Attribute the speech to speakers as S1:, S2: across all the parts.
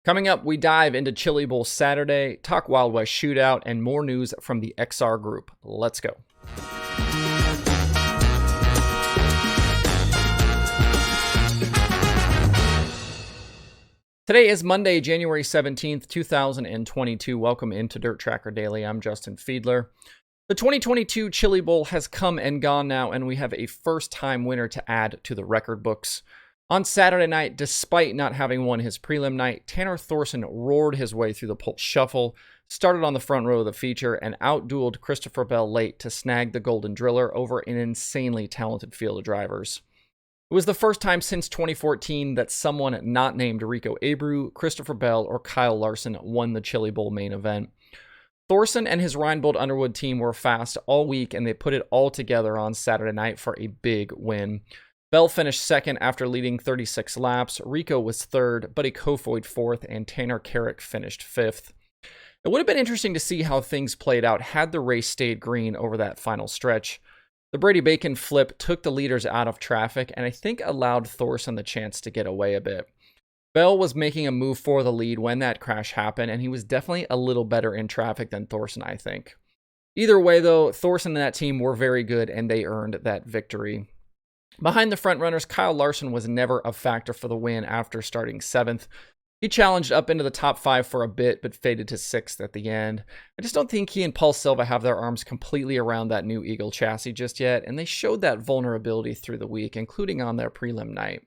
S1: Coming up, we dive into Chili Bowl Saturday, talk Wild West Shootout, and more news from the XR Group. Let's go. Today is Monday, January 17th, 2022. Welcome into Dirt Tracker Daily. I'm Justin Fiedler. The 2022 Chili Bowl has come and gone now, and we have a first-time winner to add to the record books. On Saturday night, despite not having won his prelim night, Tanner Thorson roared his way through the pulse shuffle, started on the front row of the feature, and outdueled Christopher Bell late to snag the Golden Driller over an insanely talented field of drivers. It was the first time since 2014 that someone not named Rico Abreu, Christopher Bell, or Kyle Larson won the Chili Bowl main event. Thorson and his Reinbold Underwood team were fast all week, and they put it all together on Saturday night for a big win. Bell finished second after leading 36 laps. Rico was third, Buddy Kofoid fourth, and Tanner Carrick finished fifth. It would have been interesting to see how things played out had the race stayed green over that final stretch. The Brady Bacon flip took the leaders out of traffic, and I think allowed Thorson the chance to get away a bit. Bell was making a move for the lead when that crash happened, and he was definitely a little better in traffic than Thorson, I think. Either way, though, Thorson and that team were very good, and they earned that victory. Behind the frontrunners, Kyle Larson was never a factor for the win after starting 7th. He challenged up into the top 5 for a bit, but faded to 6th at the end. I just don't think he and Paul Silva have their arms completely around that new Eagle chassis just yet, and they showed that vulnerability through the week, including on their prelim night.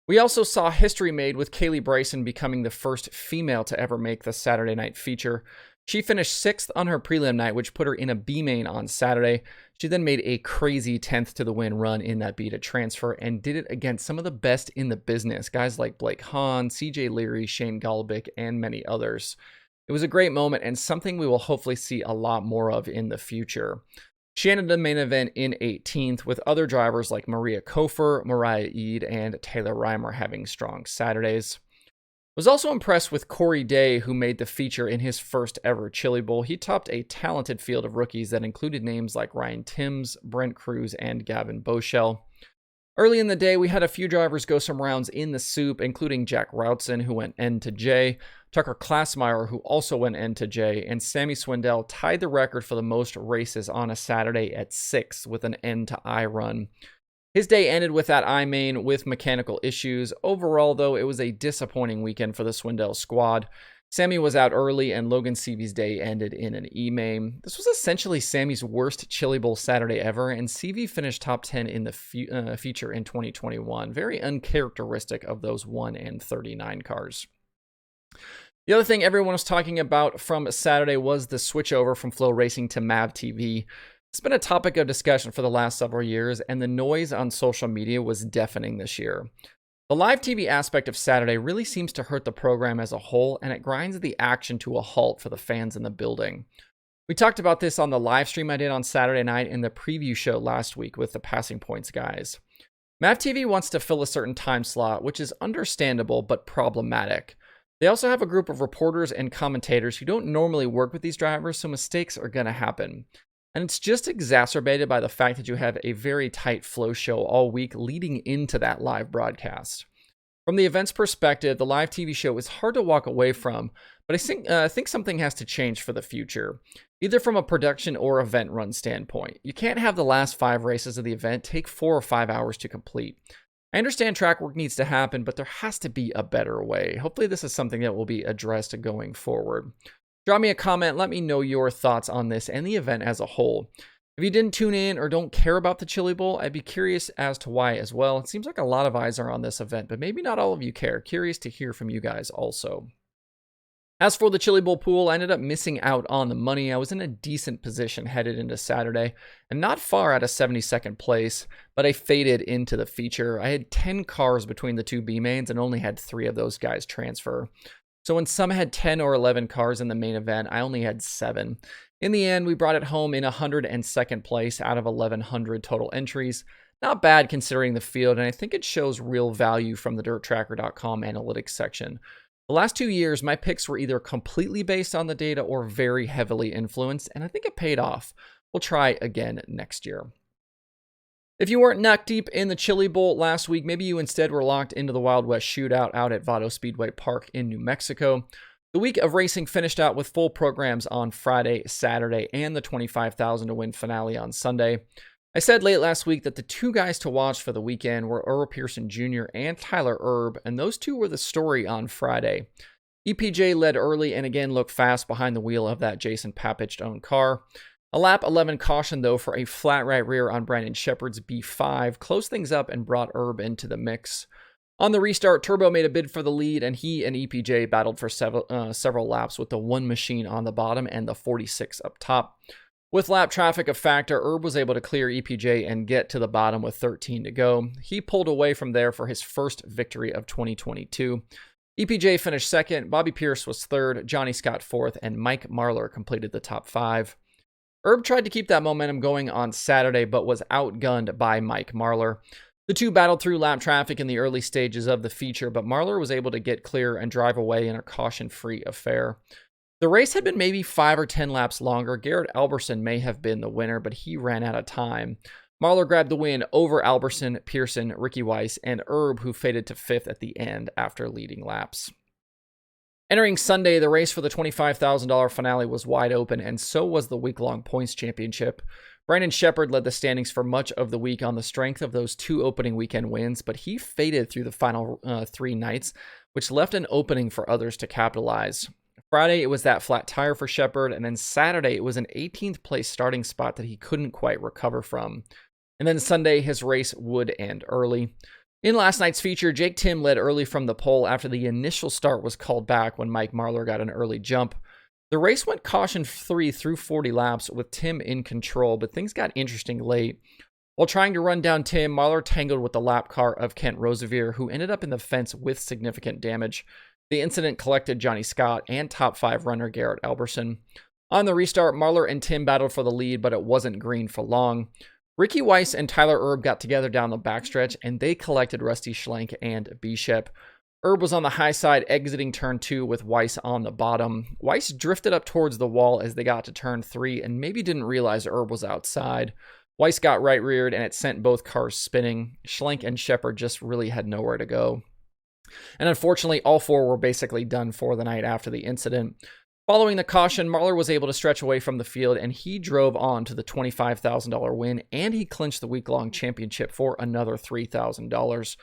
S1: We also saw history made with Kaylee Bryson becoming the first female to ever make the Saturday night feature. She finished 6th on her prelim night, which put her in a B main on Saturday. She then made a crazy 10th to the win run in that B to transfer and did it against some of the best in the business, guys like Blake Hahn, CJ Leary, Shane Golobic, and many others. It was a great moment and something we will hopefully see a lot more of in the future. She ended the main event in 18th, with other drivers like Maria Kofer, Mariah Eade, and Taylor Reimer having strong Saturdays. Was also impressed with Corey Day, who made the feature in his first ever Chili Bowl. He topped a talented field of rookies that included names like Ryan Timms, Brent Cruz, and Gavin Boschel. Early in the day, we had a few drivers go some rounds in the soup, including Jack Routson, who went N to J, Tucker Klassmeyer, who also went N to J, and Sammy Swindell tied the record for the most races on a Saturday at 6 with an N to I run. His day ended with that I main with mechanical issues. Overall, though, it was a disappointing weekend for the Swindell squad. Sammy was out early, and Logan Seavey's day ended in an E main. This was essentially Sammy's worst Chili Bowl Saturday ever, and Seavey finished top 10 in the feature in 2021. Very uncharacteristic of those 1 and 39 cars. The other thing everyone was talking about from Saturday was the switchover from Flow Racing to Mav TV. It's been a topic of discussion for the last several years, and the noise on social media was deafening this year. The live TV aspect of Saturday really seems to hurt the program as a whole, and it grinds the action to a halt for the fans in the building. We talked about this on the live stream I did on Saturday night and the preview show last week with the Passing Points guys. Mav TV wants to fill a certain time slot, which is understandable but problematic. They also have a group of reporters and commentators who don't normally work with these drivers, so mistakes are going to happen. And it's just exacerbated by the fact that you have a very tight flow show all week leading into that live broadcast. From the event's perspective, the live TV show is hard to walk away from, but I think something has to change for the future, either from a production or event run standpoint. You can't have the last 5 races of the event take 4 or 5 hours to complete. I understand track work needs to happen, but there has to be a better way. Hopefully this is something that will be addressed going forward. Drop me a comment, let me know your thoughts on this and the event as a whole. If you didn't tune in or don't care about the Chili Bowl, I'd be curious as to why as well. It seems like a lot of eyes are on this event, but maybe not all of you care. Curious to hear from you guys also. As for the Chili Bowl pool, I ended up missing out on the money. I was in a decent position headed into Saturday and not far out of 72nd place, but I faded into the feature. I had 10 cars between the 2 B mains and only had 3 of those guys transfer. So when some had 10 or 11 cars in the main event, I only had 7. In the end, we brought it home in 102nd place out of 1,100 total entries. Not bad considering the field, and I think it shows real value from the DirtTracker.com analytics section. The last 2 years, my picks were either completely based on the data or very heavily influenced, and I think it paid off. We'll try again next year. If you weren't neck deep in the Chili Bowl last week, maybe you instead were locked into the Wild West Shootout out at Vado Speedway Park in New Mexico. The week of racing finished out with full programs on Friday, Saturday, and the $25,000 to win finale on Sunday. I said late last week that the two guys to watch for the weekend were Earl Pearson Jr. and Tyler Erb, and those two were the story on Friday. EPJ led early and again looked fast behind the wheel of that Jason Papich-owned car. A lap 11 caution, though, for a flat right rear on Brandon Shepard's B5 closed things up and brought Erb into the mix. On the restart, Turbo made a bid for the lead, and he and EPJ battled for several laps with the one machine on the bottom and the 46 up top. With lap traffic a factor, Erb was able to clear EPJ and get to the bottom with 13 to go. He pulled away from there for his first victory of 2022. EPJ finished second, Bobby Pierce was third, Johnny Scott fourth, and Mike Marlar completed the top five. Erb tried to keep that momentum going on Saturday, but was outgunned by Mike Marlar. The two battled through lap traffic in the early stages of the feature, but Marlar was able to get clear and drive away in a caution-free affair. The race had been maybe 5 or 10 laps longer. Garrett Alberson may have been the winner, but he ran out of time. Marlar grabbed the win over Alberson, Pearson, Ricky Weiss, and Erb, who faded to 5th at the end after leading laps. Entering Sunday, the race for the $25,000 finale was wide open, and so was the week-long points championship. Brandon Shepard led the standings for much of the week on the strength of those two opening weekend wins, but he faded through the final 3 nights, which left an opening for others to capitalize. Friday, it was that flat tire for Shepard, and then Saturday, it was an 18th place starting spot that he couldn't quite recover from. And then Sunday, his race would end early. In last night's feature, Jake Tim led early from the pole after the initial start was called back when Mike Marlar got an early jump. The race went caution-free through 40 laps with Tim in control, but things got interesting late. While trying to run down Tim, Marlar tangled with the lap car of Kent Rosevier, who ended up in the fence with significant damage. The incident collected Johnny Scott and top 5 runner Garrett Alberson. On the restart, Marlar and Tim battled for the lead, but it wasn't green for long. Ricky Weiss and Tyler Erb got together down the backstretch, and they collected Rusty Schlenk and Bishop. Erb was on the high side, exiting turn 2 with Weiss on the bottom. Weiss drifted up towards the wall as they got to turn 3 and maybe didn't realize Erb was outside. Weiss got right-reared and it sent both cars spinning. Schlenk and Shepard just really had nowhere to go. And unfortunately, all 4 were basically done for the night after the incident. Following the caution, Marlar was able to stretch away from the field, and he drove on to the $25,000 win, and he clinched the week-long championship for another $3,000.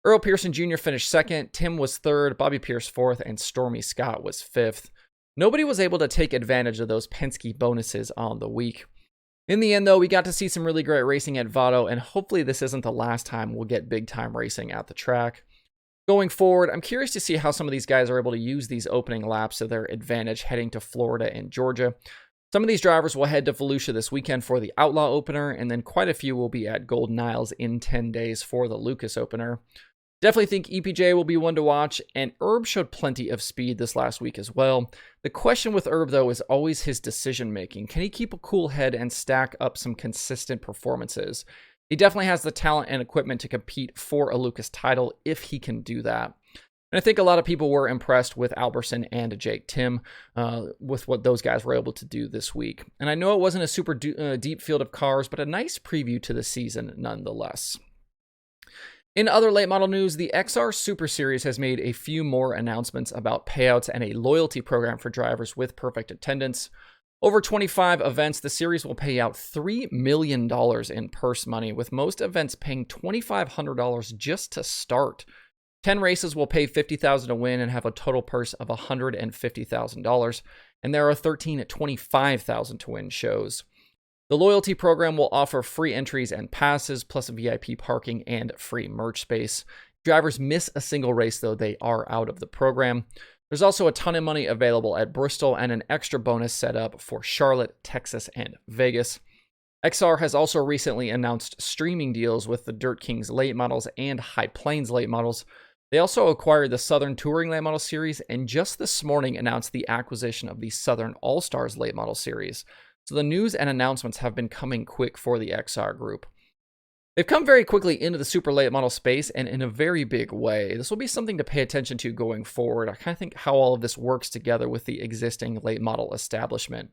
S1: Earl Pearson Jr. finished second, Tim was third, Bobby Pierce fourth, and Stormy Scott was fifth. Nobody was able to take advantage of those Penske bonuses on the week. In the end, though, we got to see some really great racing at Vado, and hopefully this isn't the last time we'll get big-time racing at the track. Going forward, I'm curious to see how some of these guys are able to use these opening laps to their advantage heading to Florida and Georgia. Some of these drivers will head to Volusia this weekend for the Outlaw opener, and then quite a few will be at Golden Isles in 10 days for the Lucas opener. Definitely think EPJ will be one to watch, and Erb showed plenty of speed this last week as well. The question with Erb, though, is always his decision-making. Can he keep a cool head and stack up some consistent performances? He definitely has the talent and equipment to compete for a Lucas title if he can do that. And I think a lot of people were impressed with Alberson and Jake Tim with what those guys were able to do this week. And I know it wasn't a super deep field of cars, but a nice preview to the season nonetheless. In other late model news, the XR Super Series has made a few more announcements about payouts and a loyalty program for drivers with perfect attendance. Over 25 events, the series will pay out $3 million in purse money, with most events paying $2,500 just to start. 10 races will pay $50,000 to win and have a total purse of $150,000, and there are 13 at $25,000 to win shows. The loyalty program will offer free entries and passes, plus VIP parking and free merch space. If drivers miss a single race, though, they are out of the program. There's also a ton of money available at Bristol and an extra bonus set up for Charlotte, Texas, and Vegas. XR has also recently announced streaming deals with the Dirt Kings late models and High Plains late models. They also acquired the Southern Touring late model series and just this morning announced the acquisition of the Southern All-Stars late model series. So the news and announcements have been coming quick for the XR group. They've come very quickly into the super late model space and in a very big way. This will be something to pay attention to going forward. I kind of think how all of this works together with the existing late model establishment.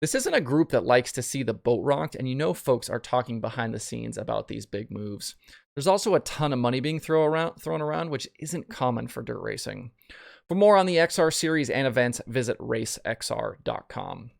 S1: This isn't a group that likes to see the boat rocked, and you know folks are talking behind the scenes about these big moves. There's also a ton of money being thrown around, which isn't common for dirt racing. For more on the XR series and events, visit racexr.com.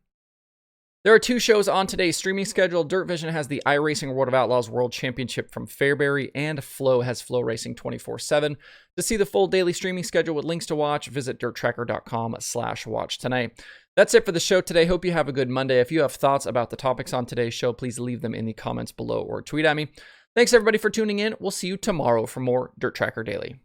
S1: There are 2 shows on today's streaming schedule. Dirt Vision has the iRacing World of Outlaws World Championship from Fairbury, and Flow has Flow Racing 24/7. To see the full daily streaming schedule with links to watch, visit dirttracker.com/watch tonight. That's it for the show today. Hope you have a good Monday. If you have thoughts about the topics on today's show, please leave them in the comments below or tweet at me. Thanks everybody for tuning in. We'll see you tomorrow for more Dirt Tracker Daily.